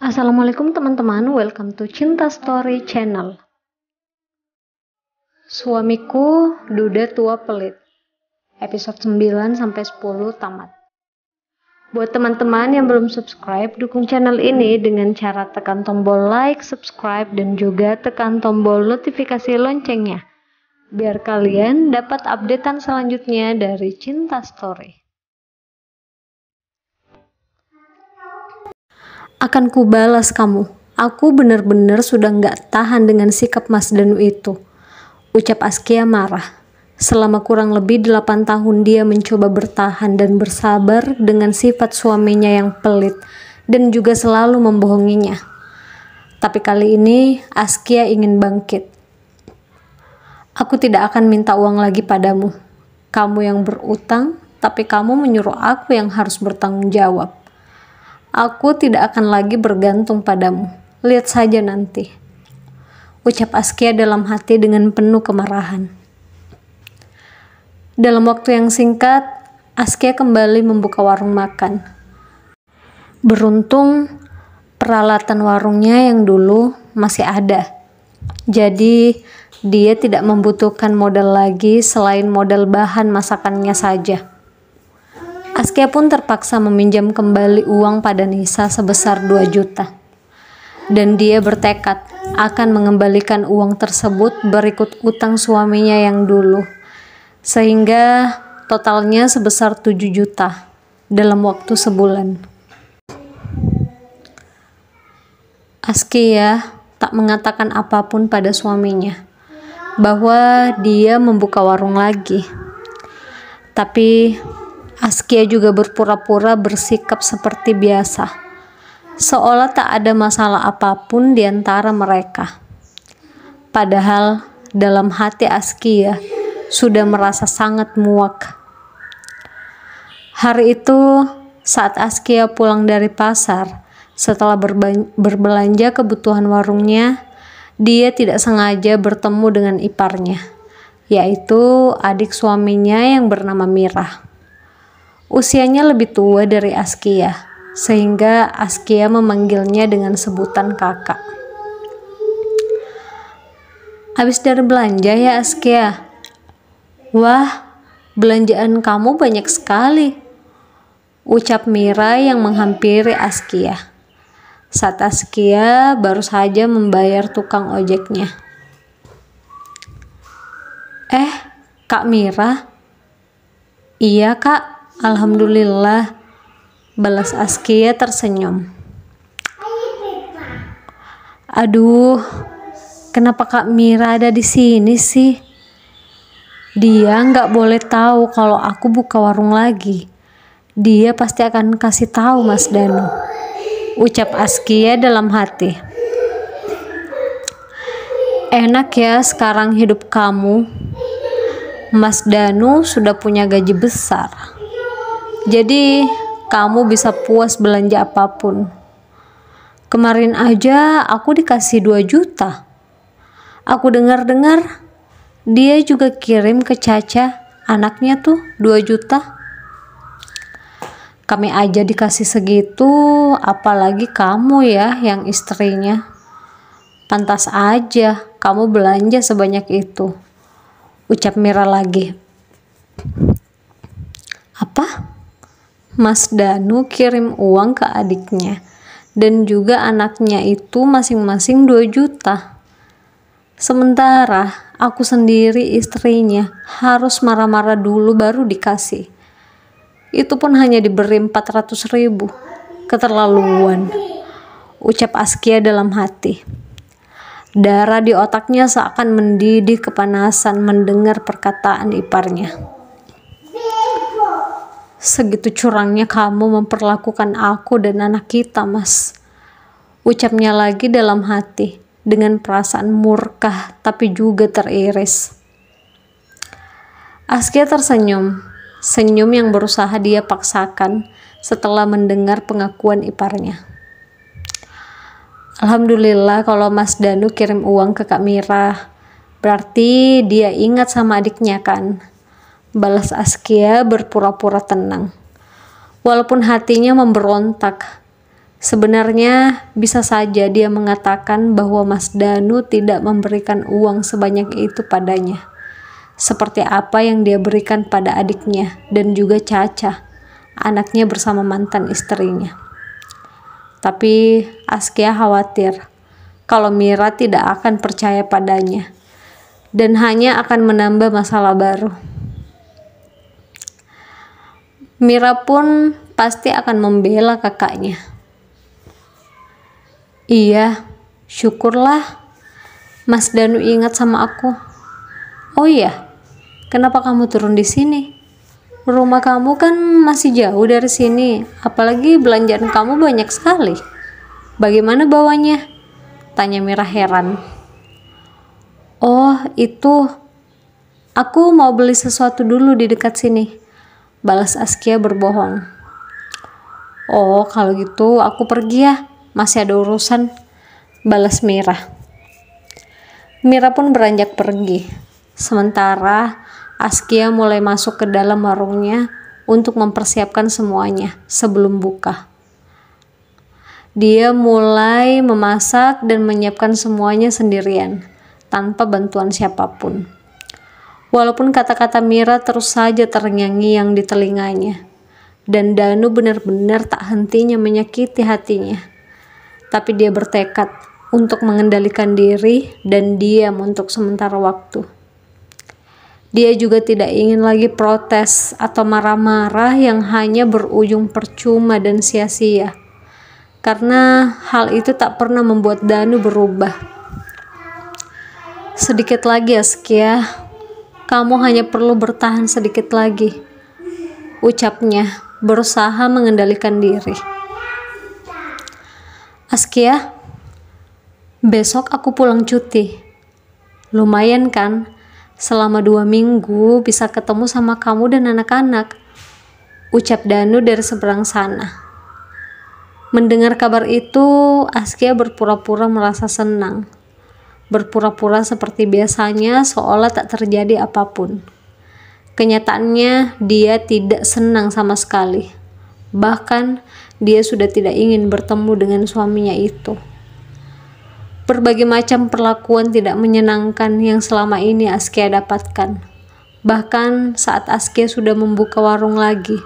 Assalamualaikum teman-teman, welcome to Cinta Story Channel. Suamiku duda tua pelit. Episode 9-10 tamat. Buat teman-teman yang belum subscribe, dukung channel ini dengan cara tekan tombol like, subscribe, dan juga tekan tombol notifikasi loncengnya. Biar kalian dapat updatean selanjutnya dari Cinta Story. Akan kubalas kamu. Aku benar-benar sudah nggak tahan dengan sikap Mas Danu itu. Ucap Askia marah. Selama kurang lebih 8 tahun dia mencoba bertahan dan bersabar dengan sifat suaminya yang pelit dan juga selalu membohonginya. Tapi kali ini Askia ingin bangkit. Aku tidak akan minta uang lagi padamu. Kamu yang berutang, tapi kamu menyuruh aku yang harus bertanggung jawab. Aku tidak akan lagi bergantung padamu. Lihat saja nanti. Ucap Askia dalam hati dengan penuh kemarahan. Dalam waktu yang singkat, Askia kembali membuka warung makan. Beruntung, peralatan warungnya yang dulu masih ada. Jadi, dia tidak membutuhkan modal lagi selain modal bahan masakannya saja. Askia pun terpaksa meminjam kembali uang pada Nisa sebesar 2 juta. Dan dia bertekad akan mengembalikan uang tersebut berikut utang suaminya yang dulu. Sehingga totalnya sebesar 7 juta dalam waktu sebulan. Askia tak mengatakan apapun pada suaminya bahwa dia membuka warung lagi. Tapi Askia juga berpura-pura bersikap seperti biasa, seolah tak ada masalah apapun di antara mereka. Padahal dalam hati Askia sudah merasa sangat muak. Hari itu, saat Askia pulang dari pasar, setelah berbelanja kebutuhan warungnya, dia tidak sengaja bertemu dengan iparnya, yaitu adik suaminya yang bernama Mirah. Usianya lebih tua dari Askia, sehingga Askia memanggilnya dengan sebutan kakak. Habis dari belanja ya Askia? Wah, belanjaan kamu banyak sekali, ucap Mira yang menghampiri Askia. Saat Askia baru saja membayar tukang ojeknya. Kak Mira? Iya kak. Alhamdulillah, balas Askia tersenyum. Aduh, kenapa Kak Mira ada di sini sih? Dia nggak boleh tahu kalau aku buka warung lagi. Dia pasti akan kasih tahu Mas Danu, ucap Askia dalam hati. Enak ya sekarang hidup kamu. Mas Danu sudah punya gaji besar. Jadi, kamu bisa puas belanja apapun. Kemarin aja aku dikasih 2 juta. Aku dengar-dengar, dia juga kirim ke Caca, anaknya tuh 2 juta. Kami aja dikasih segitu, apalagi kamu ya yang istrinya. Pantas aja kamu belanja sebanyak itu, ucap Mira lagi. Apa? Mas Danu kirim uang ke adiknya dan juga anaknya itu masing-masing 2 juta. Sementara aku sendiri istrinya harus marah-marah dulu baru dikasih. Itu pun hanya diberi 400.000. Keterlaluan, ucap Askia dalam hati. Darah di otaknya seakan mendidih kepanasan mendengar perkataan iparnya. Segitu curangnya kamu memperlakukan aku dan anak kita, Mas, ucapnya lagi dalam hati dengan perasaan murka tapi juga teriris. Askia tersenyum, senyum yang berusaha dia paksakan setelah mendengar pengakuan iparnya. Alhamdulillah kalau Mas Danu kirim uang ke Kak Mira, berarti dia ingat sama adiknya kan? Balas Askia berpura-pura tenang. Walaupun hatinya memberontak, Sebenarnya bisa saja dia mengatakan bahwa Mas Danu tidak memberikan uang sebanyak itu padanya, seperti apa yang dia berikan pada adiknya dan juga Caca, anaknya bersama mantan istrinya. Tapi Askia khawatir kalau Mira tidak akan percaya padanya dan hanya akan menambah masalah baru. Mira pun pasti akan membela kakaknya. Iya, syukurlah Mas Danu ingat sama aku. Oh iya, kenapa kamu turun di sini? Rumah kamu kan masih jauh dari sini, apalagi belanjaan kamu banyak sekali. Bagaimana bawanya? Tanya Mira heran. Oh, itu. Aku mau beli sesuatu dulu di dekat sini. Balas Askia berbohong. Oh, kalau gitu aku pergi ya. Masih ada urusan. Balas Mira. Mira pun beranjak pergi. Sementara Askia mulai masuk ke dalam warungnya untuk mempersiapkan semuanya sebelum buka. Dia mulai memasak dan menyiapkan semuanya sendirian, tanpa bantuan siapapun. Walaupun kata-kata Mira terus saja terngiang-ngiang di telinganya, dan Danu benar-benar tak hentinya menyakiti hatinya. Tapi dia bertekad untuk mengendalikan diri dan diam untuk sementara waktu. Dia juga tidak ingin lagi protes atau marah-marah yang hanya berujung percuma dan sia-sia. Karena hal itu tak pernah membuat Danu berubah. Sedikit lagi Askia, kamu hanya perlu bertahan sedikit lagi, ucapnya berusaha mengendalikan diri. Askia, besok aku pulang cuti. Lumayan kan, selama 2 minggu bisa ketemu sama kamu dan anak-anak, ucap Danu dari seberang sana. Mendengar kabar itu, Askia berpura-pura merasa senang. Berpura-pura seperti biasanya seolah tak terjadi apapun. Kenyataannya dia tidak senang sama sekali. Bahkan dia sudah tidak ingin bertemu dengan suaminya itu. Berbagai macam perlakuan tidak menyenangkan yang selama ini Askia dapatkan. Bahkan saat Askia sudah membuka warung lagi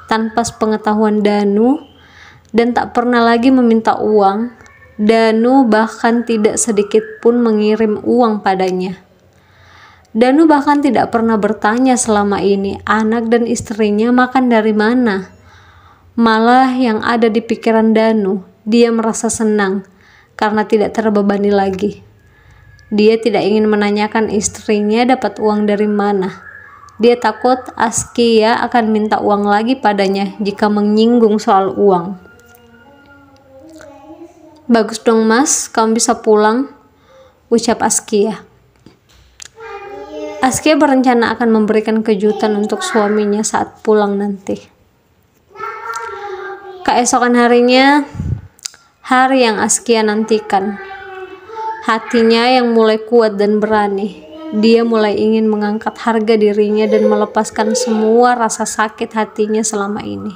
tanpa sepengetahuan Danu dan tak pernah lagi meminta uang, Danu bahkan tidak sedikit pun mengirim uang padanya. Danu bahkan tidak pernah bertanya selama ini anak dan istrinya makan dari mana. Malah yang ada di pikiran Danu, dia merasa senang karena tidak terbebani lagi. Dia tidak ingin menanyakan istrinya dapat uang dari mana. Dia takut Askia akan minta uang lagi padanya jika menyinggung soal uang. Bagus dong mas, kamu bisa pulang, ucap Askia. Askia berencana akan memberikan kejutan untuk suaminya saat pulang nanti. Keesokan harinya, hari yang Askia nantikan. Hatinya yang mulai kuat dan berani. Dia mulai ingin mengangkat harga dirinya dan melepaskan semua rasa sakit hatinya selama ini.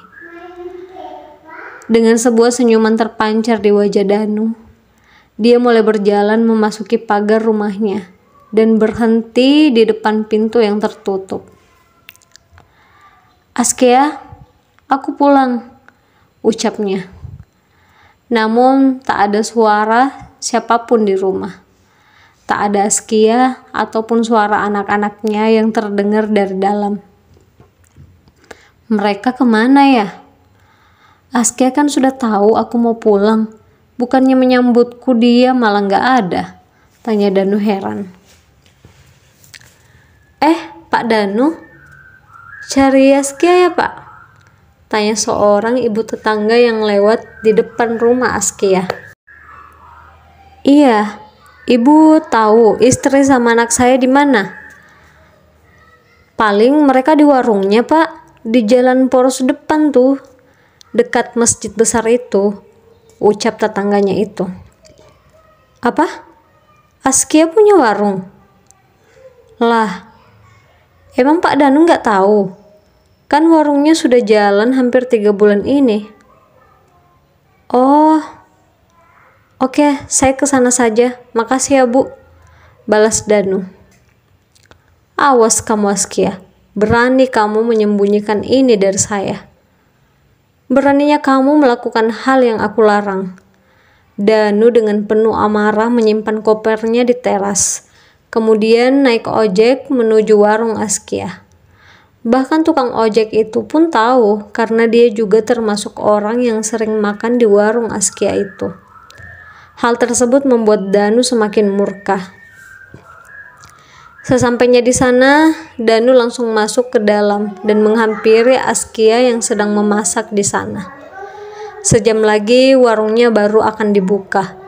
Dengan sebuah senyuman terpancar di wajah Danu, dia mulai berjalan memasuki pagar rumahnya dan berhenti di depan pintu yang tertutup. Askia, aku pulang, ucapnya. Namun tak ada suara siapapun di rumah. Tak ada Askia ataupun suara anak-anaknya yang terdengar dari dalam. Mereka kemana ya? Askia kan sudah tahu aku mau pulang. Bukannya menyambutku dia malah gak ada, tanya Danu heran. Pak Danu, cari Askia ya pak? Tanya seorang ibu tetangga yang lewat di depan rumah Askia. Iya, ibu tahu istri sama anak saya di mana? Paling mereka di warungnya pak, di jalan poros depan tuh, dekat masjid besar itu, ucap tetangganya itu. Apa? Askia punya warung? Lah, emang Pak Danu nggak tahu? Kan warungnya sudah jalan hampir 3 bulan ini. Oh, oke, saya ke sana saja. Makasih ya, Bu. Balas Danu. Awas kamu Askia, berani kamu menyembunyikan ini dari saya. Beraninya kamu melakukan hal yang aku larang. Danu dengan penuh amarah menyimpan kopernya di teras. Kemudian naik ojek menuju warung Askia. Bahkan tukang ojek itu pun tahu karena dia juga termasuk orang yang sering makan di warung Askia itu. Hal tersebut membuat Danu semakin murka. Sesampainya di sana, Danu langsung masuk ke dalam dan menghampiri Askia yang sedang memasak di sana. Sejam lagi warungnya baru akan dibuka.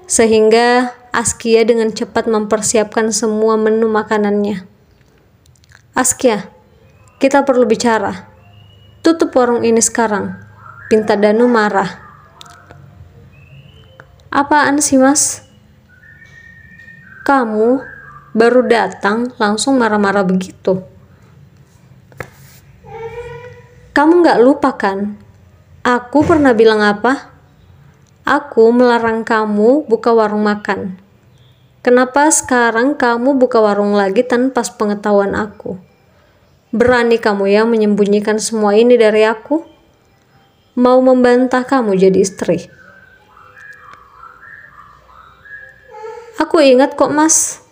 Sehingga Askia dengan cepat mempersiapkan semua menu makanannya. Askia, kita perlu bicara. Tutup warung ini sekarang, pinta Danu marah. Apaan sih mas? Kamu baru datang langsung marah-marah begitu. Kamu gak lupa kan? Aku pernah bilang apa? Aku melarang kamu buka warung makan. Kenapa sekarang kamu buka warung lagi tanpa pengetahuan aku? Berani kamu ya menyembunyikan semua ini dari aku? Mau membantah kamu jadi istri? Aku ingat kok mas.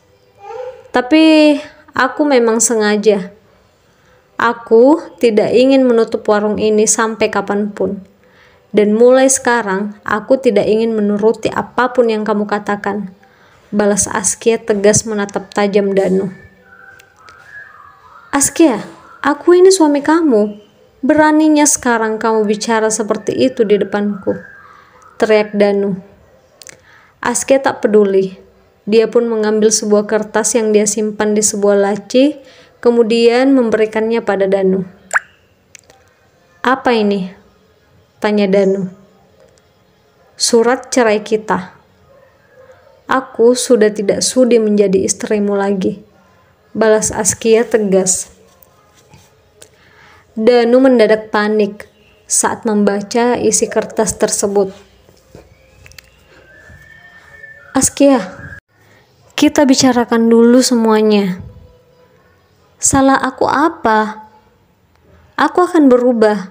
Tapi aku memang sengaja. Aku tidak ingin menutup warung ini sampai kapanpun. Dan mulai sekarang, aku tidak ingin menuruti apapun yang kamu katakan. Balas Askia tegas menatap tajam Danu. Askia, aku ini suami kamu. Beraninya sekarang kamu bicara seperti itu di depanku. Teriak Danu. Askia tak peduli. Dia pun mengambil sebuah kertas yang dia simpan di sebuah laci, kemudian memberikannya pada Danu. Apa ini? Tanya Danu. Surat cerai kita. Aku sudah tidak sudi menjadi istrimu lagi. Balas Askia tegas. Danu mendadak panik saat membaca isi kertas tersebut. Askia, kita bicarakan dulu semuanya. Salah aku apa? Aku akan berubah.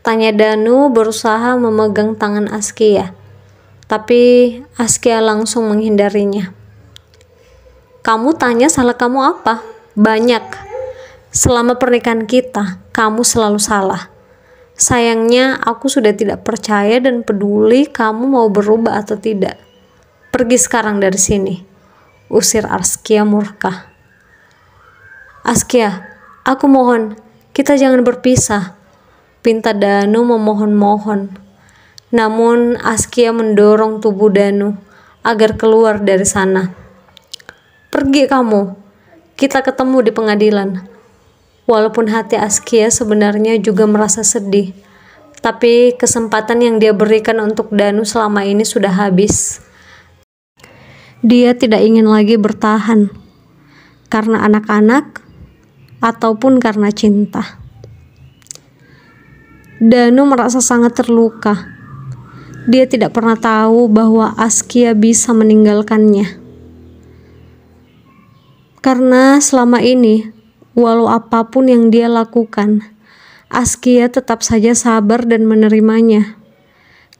Tanya Danu berusaha memegang tangan Askia. Tapi Askia langsung menghindarinya. Kamu tanya salah kamu apa? Banyak. Selama pernikahan kita, kamu selalu salah. Sayangnya aku sudah tidak percaya dan peduli kamu mau berubah atau tidak. Pergi sekarang dari sini. Usir Askia murka. Askia, aku mohon, kita jangan berpisah. Pinta Danu memohon-mohon. Namun Askia mendorong tubuh Danu agar keluar dari sana. Pergi kamu, kita ketemu di pengadilan. Walaupun hati Askia sebenarnya juga merasa sedih, tapi kesempatan yang dia berikan untuk Danu selama ini sudah habis. Dia tidak ingin lagi bertahan karena anak-anak ataupun karena cinta. Danu merasa sangat terluka. Dia tidak pernah tahu bahwa Askia bisa meninggalkannya. Karena selama ini, walau apapun yang dia lakukan, Askia tetap saja sabar dan menerimanya.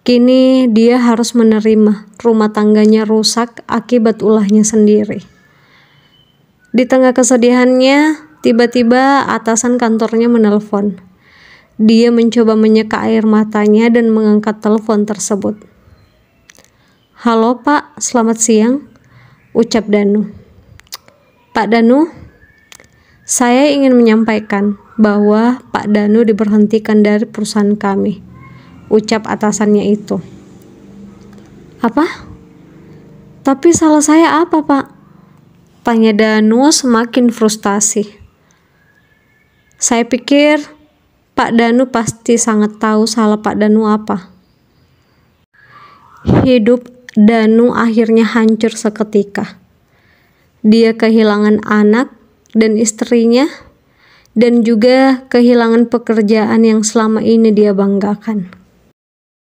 Kini dia harus menerima rumah tangganya rusak akibat ulahnya sendiri. Di tengah kesedihannya, tiba-tiba atasan kantornya menelpon. Dia mencoba menyeka air matanya dan mengangkat telepon tersebut. Halo Pak, selamat siang, ucap Danu. Pak Danu, saya ingin menyampaikan bahwa Pak Danu diberhentikan dari perusahaan kami, ucap atasannya itu. Apa? Tapi salah saya apa Pak? Tanya Danu semakin frustasi. Saya pikir Pak Danu pasti sangat tahu salah Pak Danu apa. Hidup Danu akhirnya hancur seketika. Dia kehilangan anak dan istrinya, dan juga kehilangan pekerjaan yang selama ini dia banggakan.